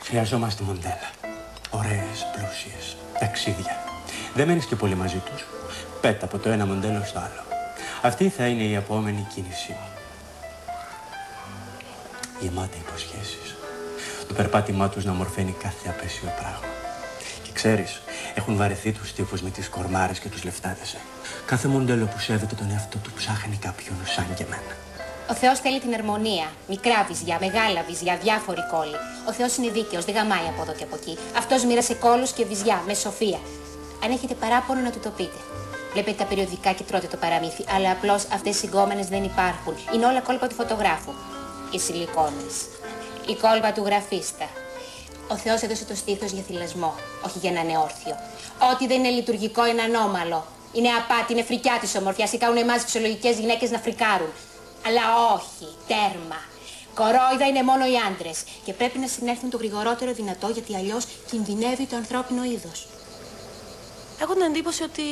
Χρειαζόμαστε μοντέλα. Ωραίες, πλούσιες, ταξίδια. Δεν μένεις και πολύ μαζί τους. Πέτα από το ένα μοντέλο στο άλλο. Αυτή θα είναι η επόμενη κίνησή μου. Γεμάτα υποσχέσεις. Το περπάτημά τους να μορφαίνει κάθε απέσιο πράγμα. Και ξέρεις, έχουν βαρεθεί τους τύπους με τις κορμάρες και τους λεφτάδες. Κάθε μοντέλο που σέβεται τον εαυτό του ψάχνει κάποιον σαν και εμένα. Ο Θεός θέλει την αρμονία. Μικρά βυζιά, μεγάλα βυζιά, διάφοροι κόλλοι. Ο Θεός είναι δίκαιος, δεν γαμάει από εδώ και από εκεί. Αυτός μοίρασε κόλλους και βυζιά, με σοφία. Αν έχετε παράπονο να του το πείτε. Βλέπετε τα περιοδικά και τρώτε το παραμύθι, αλλά απλώς αυτές οι συγκόμενες δεν υπάρχουν. Είναι όλα κόλπα του φωτογράφου. Οι σιλικόνες. Η κόλπα του γραφίστα. Ο Θεός έδωσε το στήθος για θυλασμό, όχι για να είναι όρθιο. Ό,τι δεν είναι λειτουργικό είναι ανώμαλο. Είναι απάτη, είναι φρικιά της ομορφιάς ή κάνουν εμάς φυσιολογικές γυναίκες να φρικάρουν. Αλλά όχι, τέρμα. Κορόιδα είναι μόνο οι άντρες. Και πρέπει να συνέλθουν το γρηγορότερο δυνατό, γιατί αλλιώς κινδυνεύει το ανθρώπινο είδος. Έχω την εντύπωση ότι